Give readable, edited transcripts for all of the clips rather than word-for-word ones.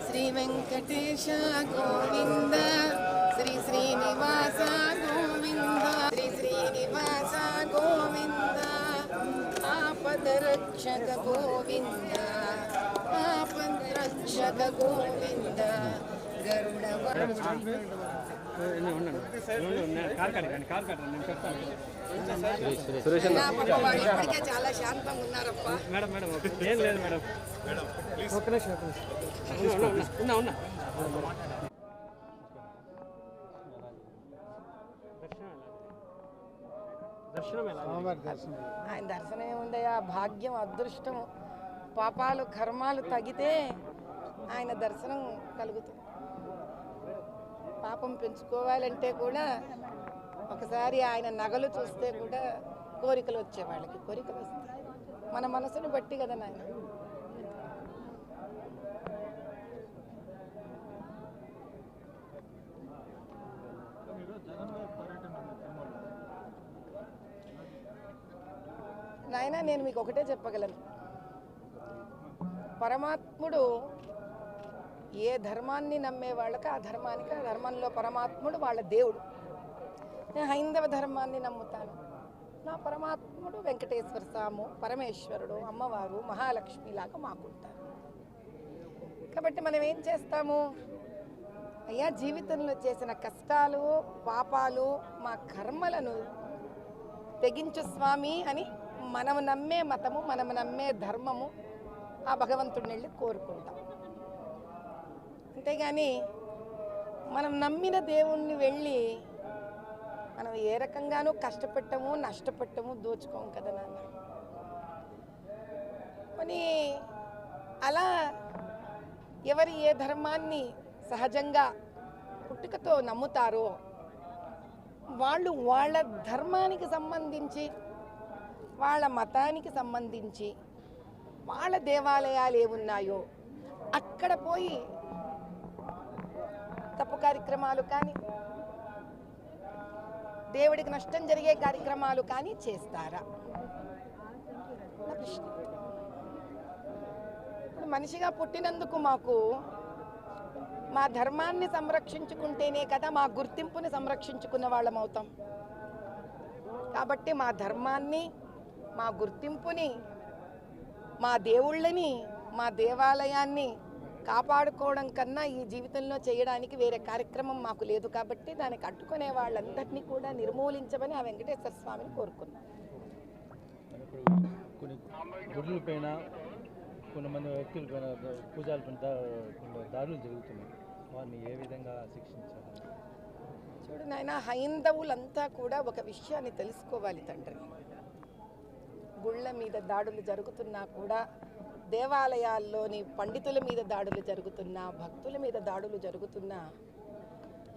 శ్రీ వెంకటేశ గోవింద, శ్రీ శ్రీనివాస గోవింద, శ్రీ శ్రీనివాస గోవింద, ఆపద రక్షక గోవింద, ఆపద రక్షక గోవింద, గరుడ చాలా శాంతంగా ఉన్నారప్ప. మేడం మేడం ఏం లేదు మేడం. ఆయన దర్శనం ఏముందయా, భాగ్యం అదృష్టము, పాపాలు కర్మాలు తగితే ఆయన దర్శనం కలుగుతుంది. పాపం పెంచుకోవాలంటే కూడా ఒకసారి ఆయన నగలు చూస్తే కూడా కోరికలు వచ్చే వాళ్ళకి కోరికలు వస్తాయి. మన మనసును బట్టి కదా నాయన. నాయన నేను మీకు ఒకటే చెప్పగలను, పరమాత్ముడు ఏ ధర్మాన్ని నమ్మే వాళ్ళకి ఆ ధర్మానికి, ఆ ధర్మంలో పరమాత్ముడు వాళ్ళ దేవుడు. నేను హైందవ ధర్మాన్ని నమ్ముతాను, నా పరమాత్ముడు వెంకటేశ్వర స్వామి, పరమేశ్వరుడు, అమ్మవారు, మహాలక్ష్మిలాగా మాకుంటారు. కాబట్టి మనం ఏం చేస్తాము, అయ్యా జీవితంలో చేసిన కష్టాలు పాపాలు మా కర్మలను తెగించు స్వామి అని మనం నమ్మే మతము, మనం నమ్మే ధర్మము ఆ భగవంతుడిని వెళ్ళి కోరుకుంటాం. అంతేగాని మనం నమ్మిన దేవుణ్ణి వెళ్ళి మనం ఏ రకంగానూ కష్టపెట్టము, నష్టపెట్టము, దోచుకోము కదా నాన్న. మరి అలా ఎవరు ఏ ధర్మాన్ని సహజంగా పుట్టుకతో నమ్ముతారో వాళ్ళు వాళ్ళ ధర్మానికి సంబంధించి, వాళ్ళ మతానికి సంబంధించి వాళ్ళ దేవాలయాలు ఏమున్నాయో అక్కడ పోయి తప్పు కార్యక్రమాలు కానీ, దేవుడికి నష్టం జరిగే కార్యక్రమాలు కానీ చేస్తారా? మనిషిగా పుట్టినందుకు మాకు మా ధర్మాన్ని సంరక్షించుకుంటేనే కదా మా గుర్తింపుని సంరక్షించుకున్న వాళ్ళం అవుతాం. కాబట్టి మా ధర్మాన్ని, మా గుర్తింపుని, మా దేవుళ్ళని, మా దేవాలయాన్ని కాపాడుకోవడం కన్నా ఈ జీవితంలో చేయడానికి వేరే కార్యక్రమం మాకు లేదు. కాబట్టి దానికి అడ్డుకునే వాళ్ళందరినీ కూడా నిర్మూలించమని ఆ వెంకటేశ్వర స్వామిని కోరుకున్నాం. కొన్ని గుడుల పైన, కొంతమంది వ్యక్తుల పైన పూజల పైన దాడులు జరుగుతున్నాయి, వారిని ఏ విధంగా శిక్షించాలి? చూడు నాయన, హైందవులంతా కూడా ఒక విషయాన్ని తెలుసుకోవాలి తండ్రి. గుళ్ళ మీద దాడులు జరుగుతున్నా కూడా, దేవాలయాల్లోని పండితుల మీద దాడులు జరుగుతున్నా, భక్తుల మీద దాడులు జరుగుతున్నా,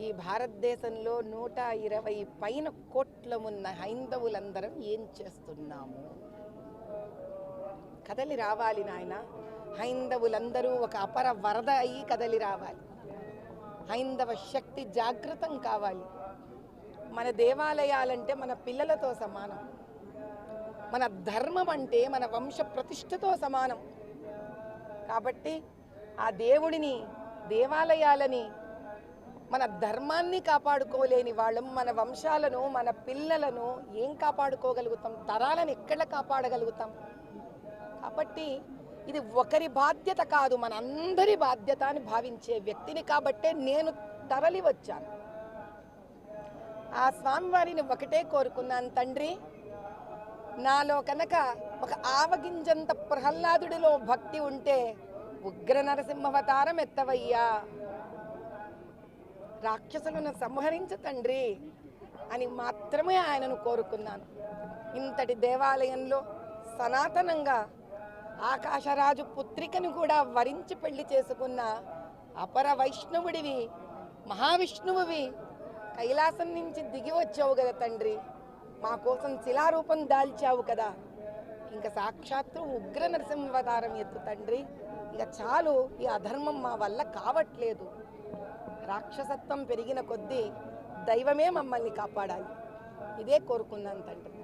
ఈ భారతదేశంలో 120 పైన కోట్ల ఉన్న హైందవులందరం ఏం చేస్తున్నాము? కదలి రావాలి నాయన. హైందవులందరూ ఒక అపర వరద అయ్యి కదలి రావాలి. హైందవ శక్తి జాగృతం కావాలి. మన దేవాలయాలంటే మన పిల్లలతో సమానం, మన ధర్మం అంటే మన వంశ ప్రతిష్టతో సమానం. కాబట్టి ఆ దేవుడిని, దేవాలయాలని, మన ధర్మాన్ని కాపాడుకోలేని వాళ్ళం మన వంశాలను, మన పిల్లలను ఏం కాపాడుకోగలుగుతాం? తరాలను ఎక్కడ కాపాడగలుగుతాం? కాబట్టి ఇది ఒకరి బాధ్యత కాదు, మనందరి బాధ్యత అని భావించే వ్యక్తిని కాబట్టే నేను తరలి వచ్చాను. ఆ స్వామివారిని ఒకటే కోరుకున్నాను, తండ్రి నాలో కనుక ఒక ఆవగింజంత ప్రహ్లాదుడిలో భక్తి ఉంటే ఉగ్ర నరసింహావతారం ఎత్తవయ్యా, రాక్షసులను సంహరించు తండ్రి అని మాత్రమే ఆయనను కోరుకున్నాను. ఇంతటి దేవాలయంలో సనాతనంగా ఆకాశరాజు పుత్రికను కూడా వరించి పెళ్లి చేసుకున్న అపర వైష్ణవుడివి, మహావిష్ణువువి, కైలాసం నుంచి దిగి వచ్చావు కదా తండ్రి, మా కోసం శిలారూపం దాల్చావు కదా, ఇంకా సాక్షాత్తు ఉగ్ర నరసింహావతారం ఎత్తు తండ్రి, ఇక చాలు, ఈ అధర్మం మా వల్ల కావట్లేదు, రాక్షసత్వం పెరిగిన కొద్దీ దైవమే మమ్మల్ని కాపాడాలి, ఇదే కోరుకున్నాను తండ్రి.